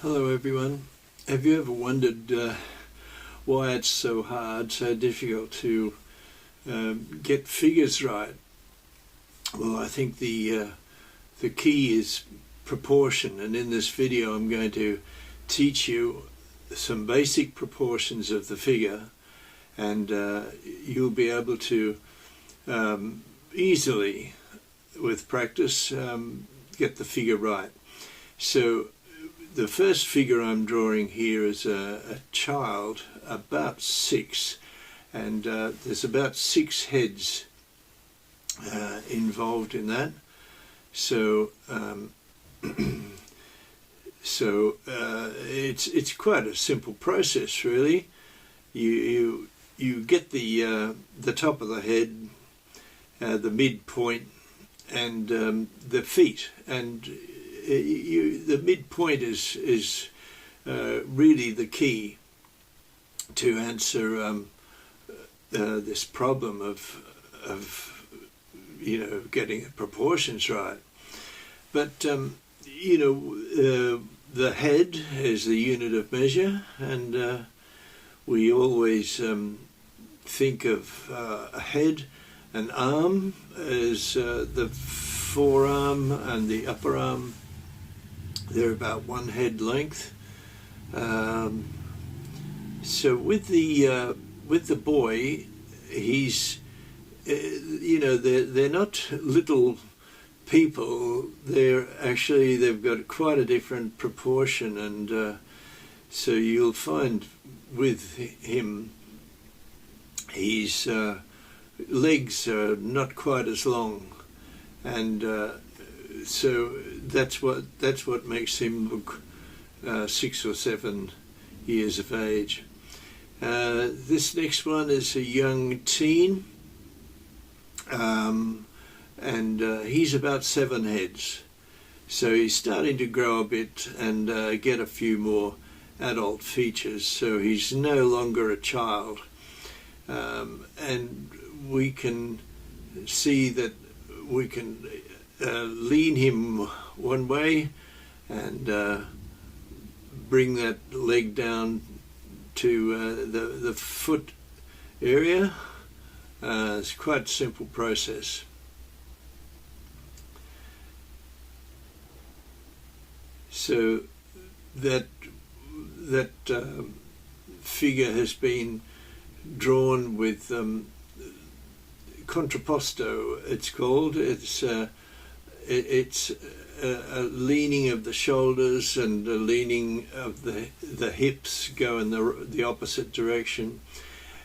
Hello everyone. Have you ever wondered why it's so hard, so difficult to get figures right? Well, I think the key is proportion, and in this video I'm going to teach you some basic proportions of the figure, and you'll be able to easily, with practice, get the figure right. So the first figure I'm drawing here is a child about 6, and there's about 6 heads involved in that. So it's quite a simple process, really. You get the top of the head, the midpoint, and the feet, and the midpoint is really the key to answer this problem of getting the proportions right. But the head is the unit of measure, and we always think of a head. An arm is the forearm and the upper arm. They're about 1 head length. So with the boy, he's they're not little people. They've got quite a different proportion, and so you'll find with him, his legs are not quite as long, and so that's what makes him look 6 or 7 years of age. This next one is a young teen, and he's about 7 heads. So he's starting to grow a bit and get a few more adult features. So he's no longer a child, and we can see that we can lean him one way and bring that leg down to the foot area. It's quite a simple process. So that figure has been drawn with contrapposto, it's called. It's a leaning of the shoulders and a leaning of the hips go in the opposite direction,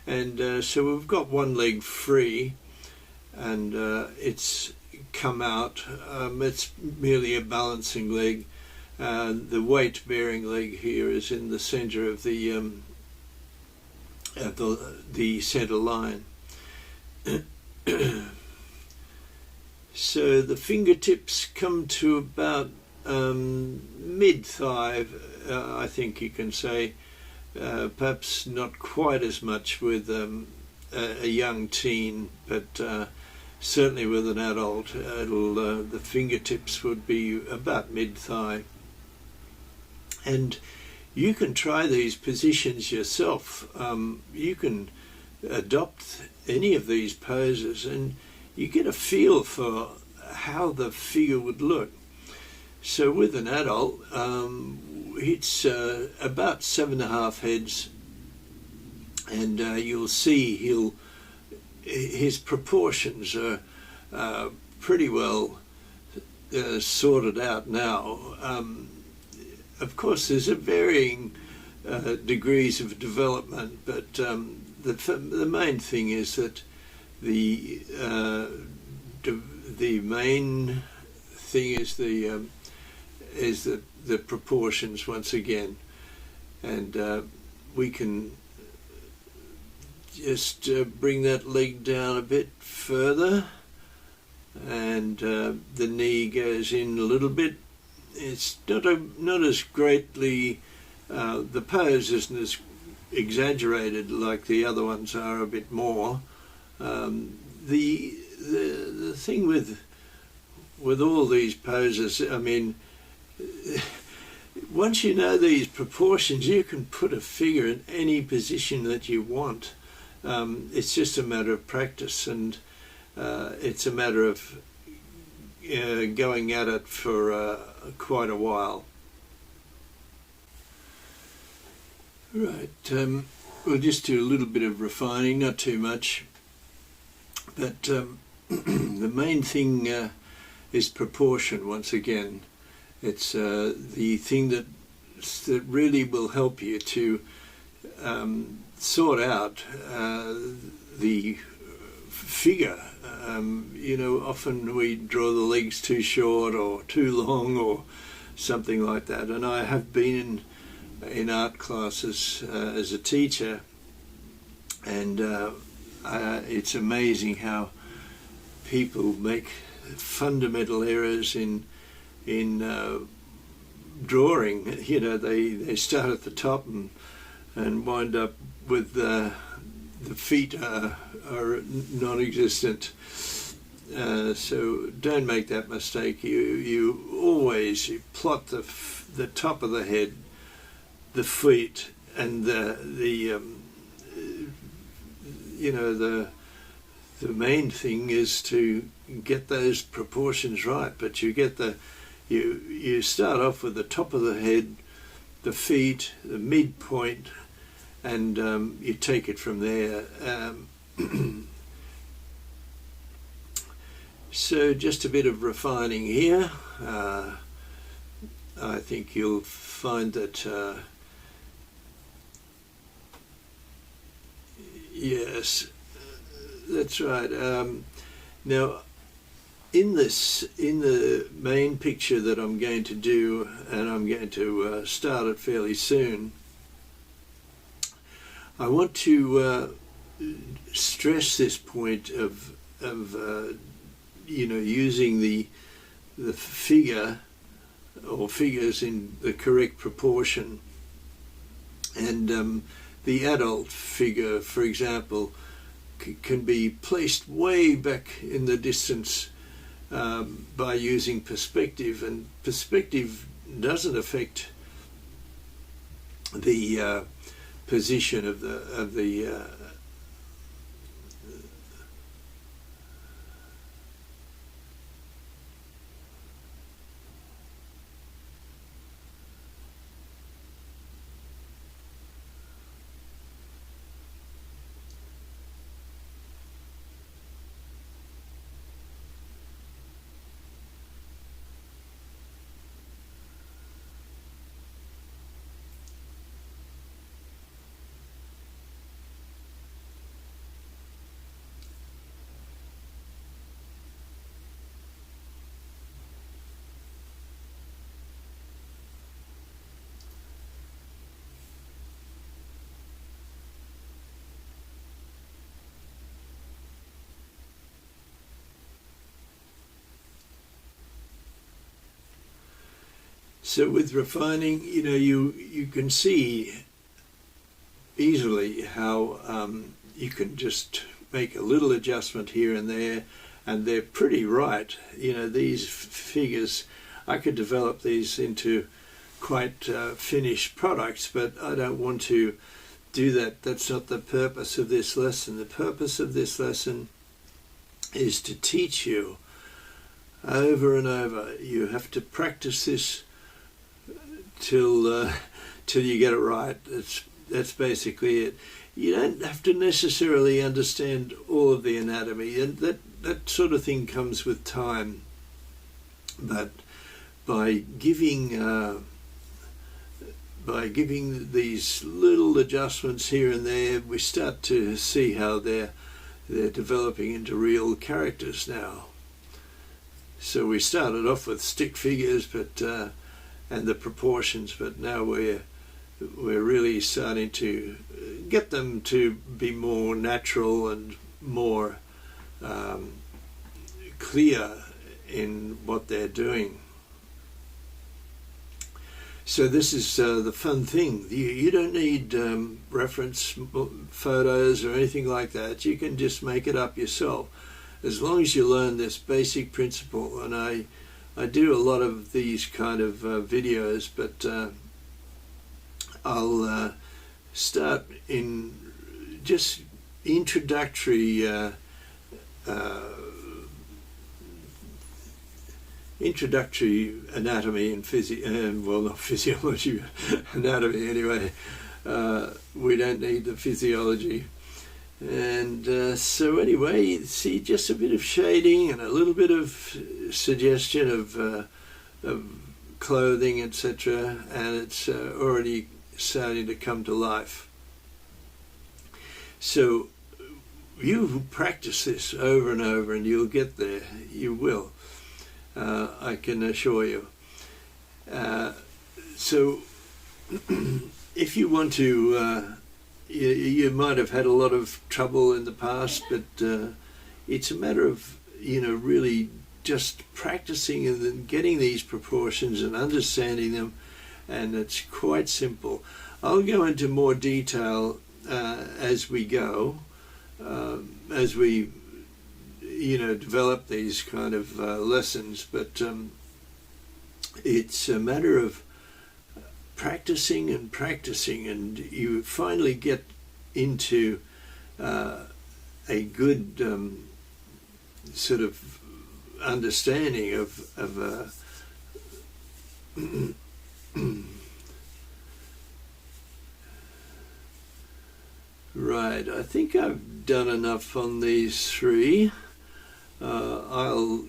and so we've got one leg free, and it's come out. It's merely a balancing leg. The weight-bearing leg here is in the center of the center line. So the fingertips come to about mid-thigh, I think you can say. Perhaps not quite as much with a young teen, but certainly with an adult, the fingertips would be about mid-thigh. And you can try these positions yourself. You can adopt any of these poses, and you get a feel for how the figure would look. So with an adult, it's about 7.5 heads, and you'll see his proportions are pretty well sorted out now. Of course, there's a varying degrees of development, but the main thing is that the main thing is the proportions once again, and we can just bring that leg down a bit further, and the knee goes in a little bit. It's not as greatly, the pose isn't as exaggerated like the other ones are, a bit more. The thing with all these poses, I mean, once you know these proportions, you can put a figure in any position that you want. It's just a matter of practice, and it's a matter of going at it for quite a while. Right, we'll just do a little bit of refining, not too much, but the main thing is proportion. Once again, it's the thing that really will help you to sort out the figure. Often we draw the legs too short or too long or something like that, and I have been in art classes as a teacher, and it's amazing how people make fundamental errors in drawing. They start at the top and wind up with the feet are non-existent. So don't make that mistake. You always plot the top of the head, the feet, and the main thing is to get those proportions right. But you start off with the top of the head, the feet, the midpoint, and you take it from there. So just a bit of refining here. I think you'll find that yes, that's right. Now, in the main picture that I'm going to do, and I'm going to start it fairly soon, I want to stress this point of using the figure or figures in the correct proportion. And the adult figure, for example, can be placed way back in the distance by using perspective, and perspective doesn't affect the position of the So with refining, you can see easily how you can just make a little adjustment here and there, and they're pretty right. These figures, I could develop these into quite finished products, but I don't want to do that. That's not the purpose of this lesson. The purpose of this lesson is to teach you over and over. You have to practice this till you get it right. That's basically it. You don't have to necessarily understand all of the anatomy, and that sort of thing comes with time. But by giving these little adjustments here and there, we start to see how they're developing into real characters now. So we started off with stick figures, and the proportions, but now we're really starting to get them to be more natural and more clear in what they're doing. So this is the fun thing. You don't need reference photos or anything like that. You can just make it up yourself, as long as you learn this basic principle. And I do a lot of these kind of videos, but I'll start in just introductory anatomy and well, not physiology, anatomy anyway. We don't need the physiology. And so anyway, you see just a bit of shading and a little bit of suggestion of clothing, etc., and it's already starting to come to life. So you practice this over and over and you'll get there. You will. I can assure you. So if you want to, you might have had a lot of trouble in the past, but it's a matter of, really just practicing and then getting these proportions and understanding them, and it's quite simple. I'll go into more detail as we go, as we develop these kind of lessons, but it's a matter of practicing, and you finally get into a good sort of understanding of right. I think I've done enough on these three. I'll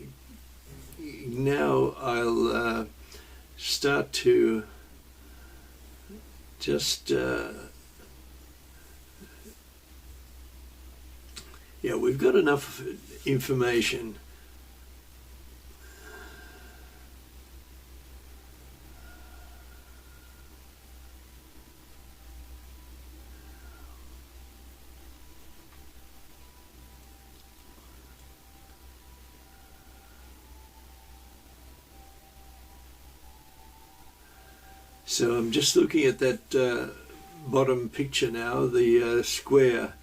start to just we've got enough information. So I'm just looking at that bottom picture now, the square,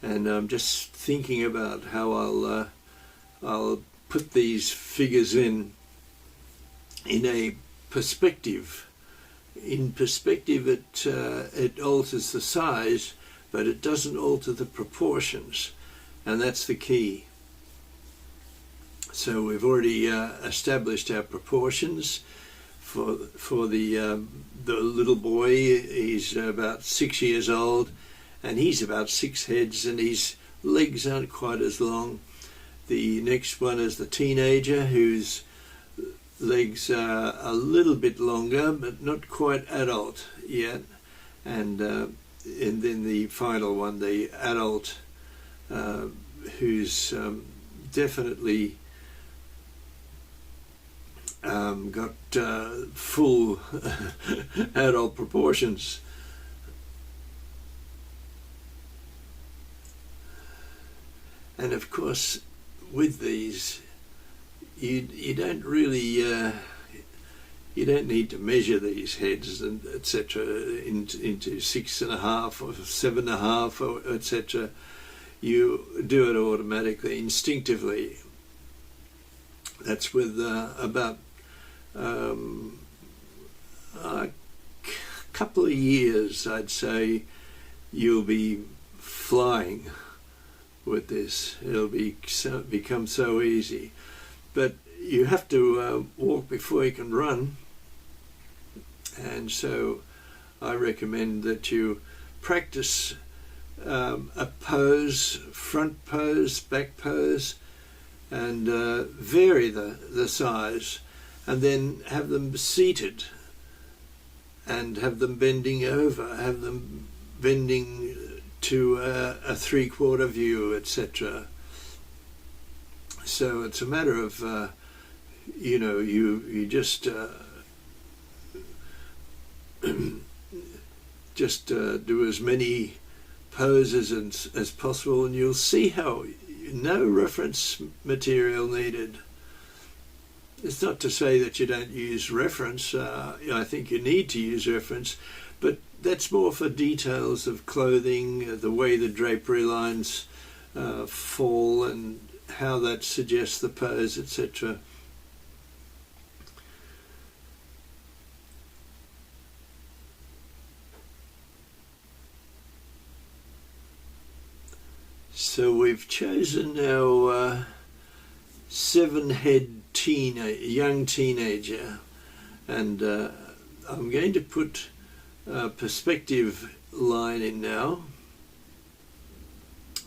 and I'm just thinking about how I'll put these figures in a perspective. In perspective, it alters the size, but it doesn't alter the proportions, and that's the key. So we've already established our proportions. For the little boy, he's about 6 years old, and he's about 6 heads, and his legs aren't quite as long. The next one is the teenager, whose legs are a little bit longer, but not quite adult yet. And then the final one, the adult, who's definitely got full adult proportions. And of course, with these, you don't really you don't need to measure these heads and etc. into 6.5 or 7.5 or etc. You do it automatically, instinctively. That's with about a couple of years, I'd say, you'll be flying with this. It'll become so easy. But you have to walk before you can run, and so I recommend that you practice a pose, front pose, back pose, and vary the size, and then have them seated and have them bending over, have them bending to a three-quarter view, etc. So it's a matter of you just do as many poses as possible, and you'll see how no reference material needed. It's not to say that you don't use reference. I think you need to use reference, but that's more for details of clothing, the way the drapery lines fall and how that suggests the pose, etc. So we've chosen our 7-head young teenager, and I'm going to put a perspective line in now,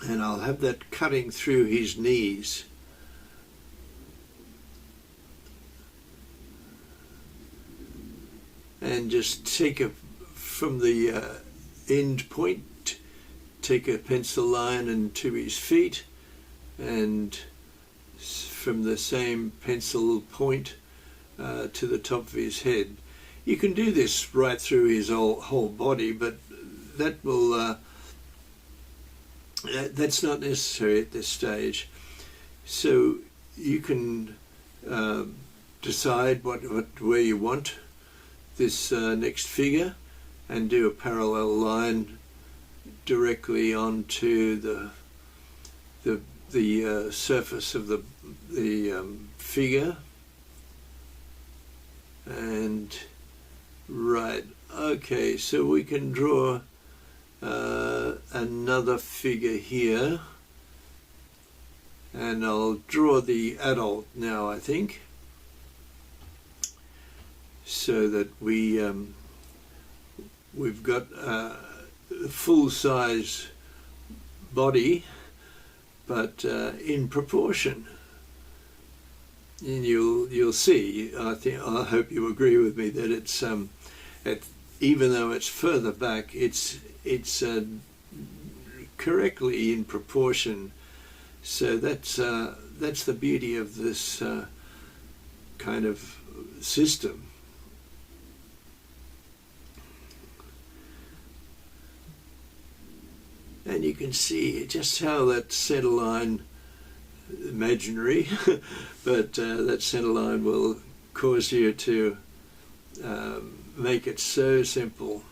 and I'll have that cutting through his knees. And just take from the end point, take a pencil line into his feet, and from the same pencil point to the top of his head. You can do this right through his whole body, but that will that's not necessary at this stage. So you can decide where you want this next figure, and do a parallel line directly onto the surface of the figure. And right, okay, so we can draw another figure here, and I'll draw the adult now, I think, so that we've got a full-size body, but in proportion. And you'll see. I hope you agree with me that it's even though it's further back, it's correctly in proportion. So that's the beauty of this kind of system. And you can see just how that centre line, imaginary, but that centre line will cause you to make it so simple.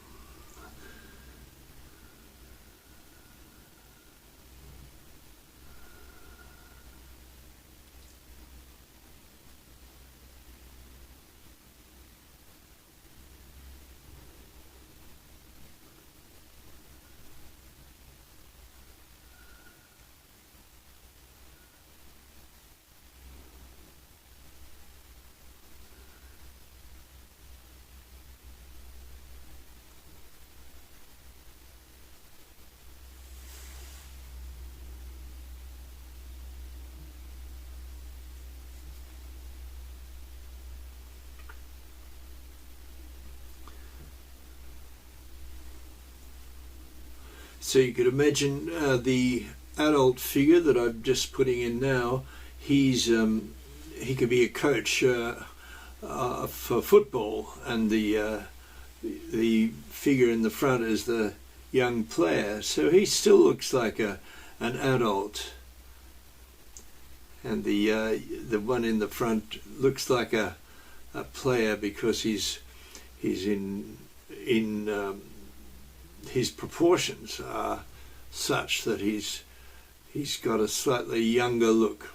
So you could imagine the adult figure that I'm just putting in now. He could be a coach for football, and the figure in the front is the young player. So he still looks like an adult, and the one in the front looks like a player because he's in his proportions are such that he's got a slightly younger look.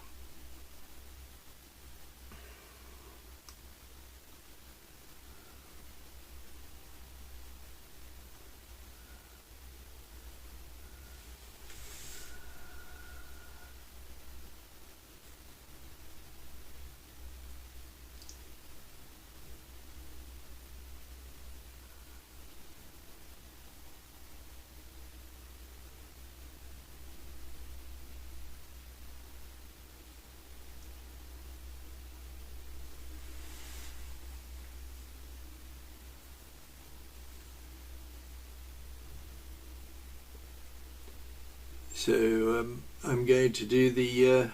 So I'm going to do the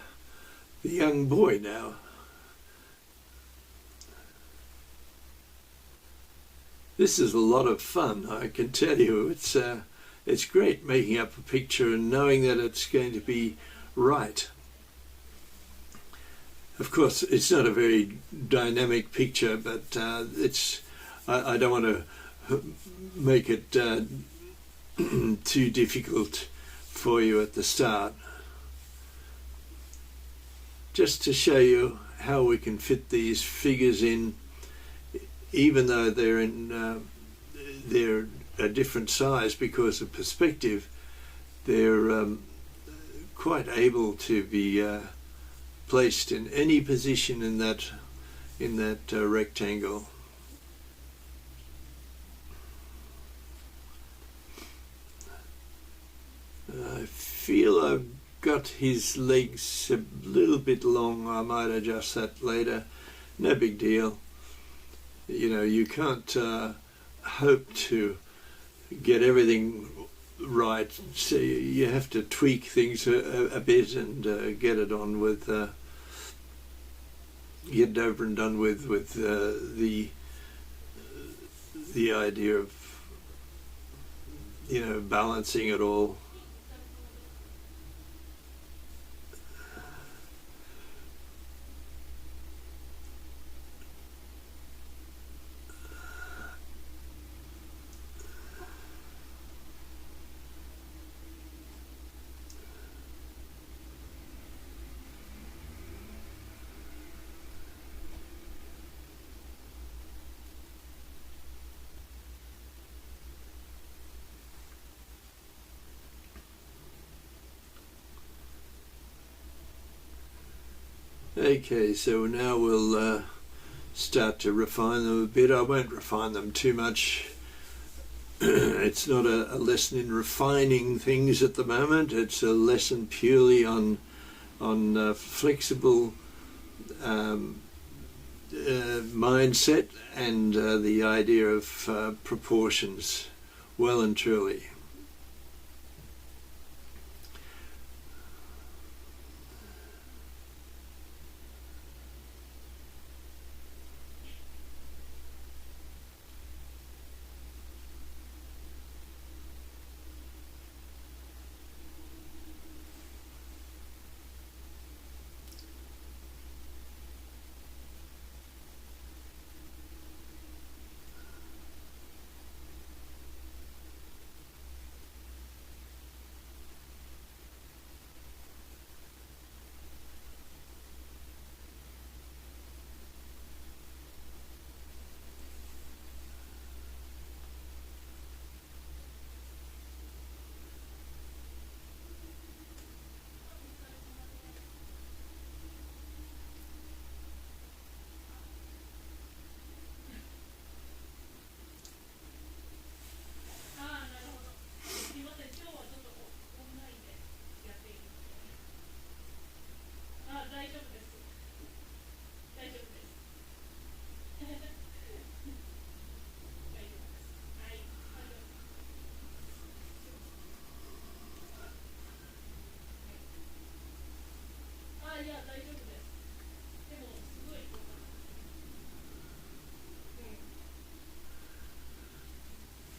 young boy now. This is a lot of fun, I can tell you. It's great making up a picture and knowing that it's going to be right. Of course, it's not a very dynamic picture, but I don't want to make it too difficult for you at the start. Just to show you how we can fit these figures in, even though they're a different size because of perspective, they're quite able to be placed in any position in that rectangle. I feel I've got his legs a little bit long. I might adjust that later. No big deal. You know, you can't hope to get everything right, so you have to tweak things a bit and get it on with get it over and done with the idea of, you know, balancing it all. Okay, so now we'll start to refine them a bit. I won't refine them too much. It's not a lesson in refining things at the moment. It's a lesson purely on flexible mindset and the idea of proportions, well and truly.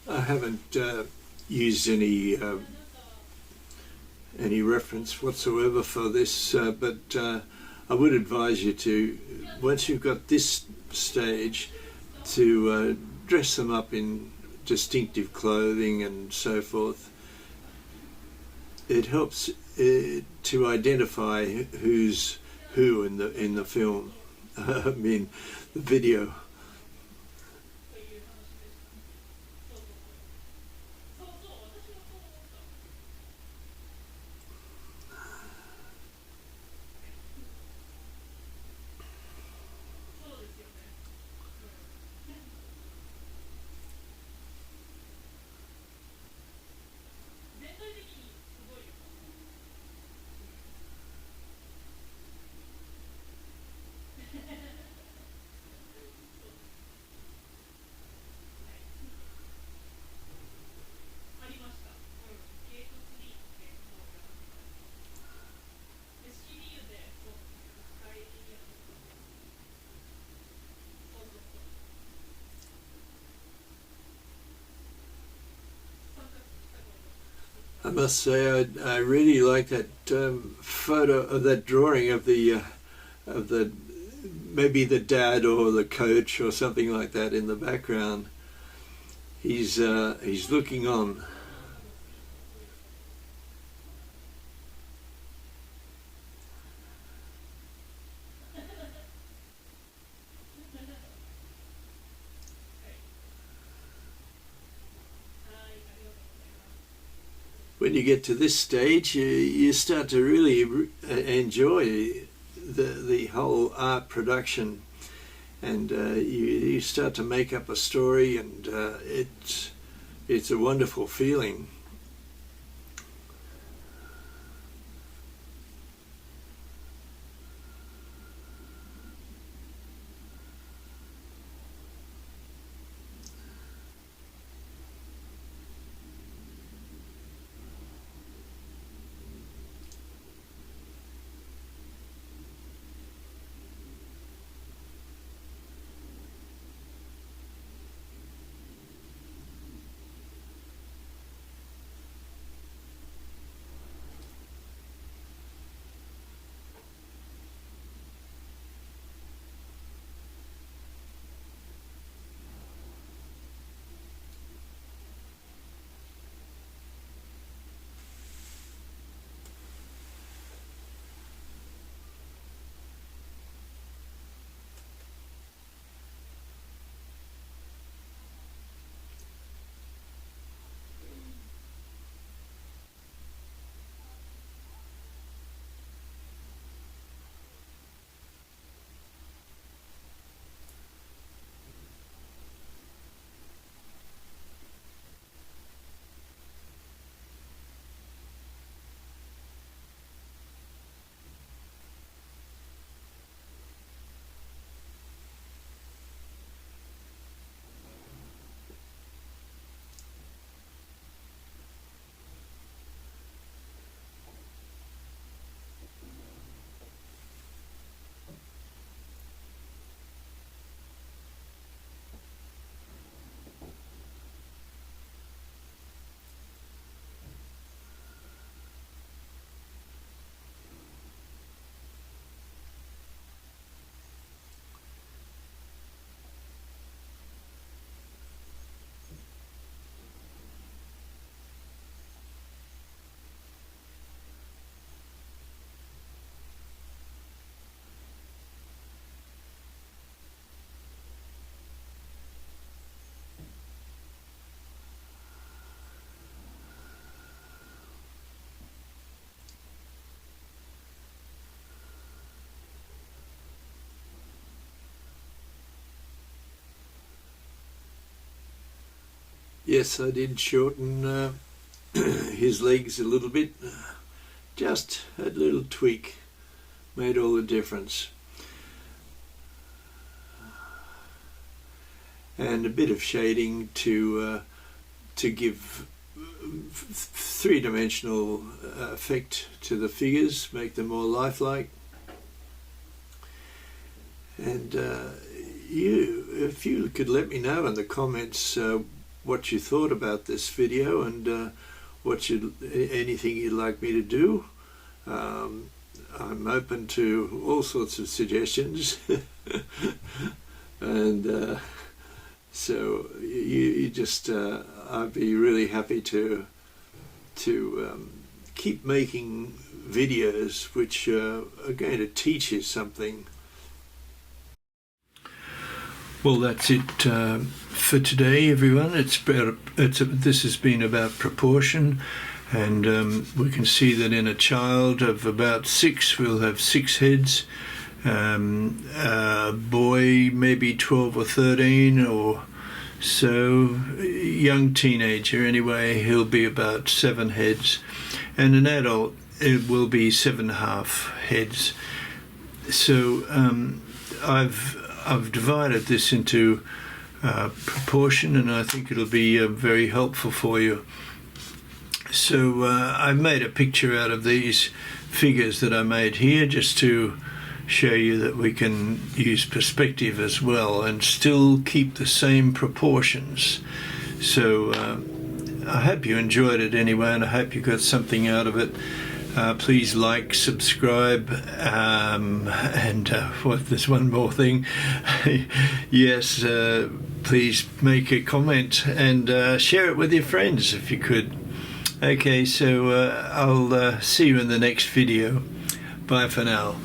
I haven't used any reference whatsoever for this, but I would advise you to, once you've got this stage, to dress them up in distinctive clothing and so forth. It helps to identify who's who in the film. I mean, the video. I must say, I really like that photo of that drawing of the maybe the dad or the coach or something like that in the background. He's looking on. when you get to this stage, you start to really enjoy the whole art production, and you start to make up a story, and it's a wonderful feeling. Yes, I did shorten his legs a little bit. Just a little tweak made all the difference. And a bit of shading to give three-dimensional effect to the figures, make them more lifelike. And if you could let me know in the comments what you thought about this video, and anything you'd like me to do. I'm open to all sorts of suggestions. And so you just I'd be really happy to keep making videos which are going to teach you something. Well, that's it for today, everyone. This has been about proportion, and we can see that in a child of about 6, we'll have 6 heads. A boy, maybe 12 or 13 or so, young teenager anyway, he'll be about 7 heads, and an adult, it will be 7.5 heads. So I've divided this into proportion, and I think it'll be very helpful for you. So I've made a picture out of these figures that I made here, just to show you that we can use perspective as well and still keep the same proportions. So I hope you enjoyed it anyway, and I hope you got something out of it. Please like, subscribe, and there's one more thing. Yes, please make a comment and share it with your friends if you could. Okay, so I'll see you in the next video. Bye for now.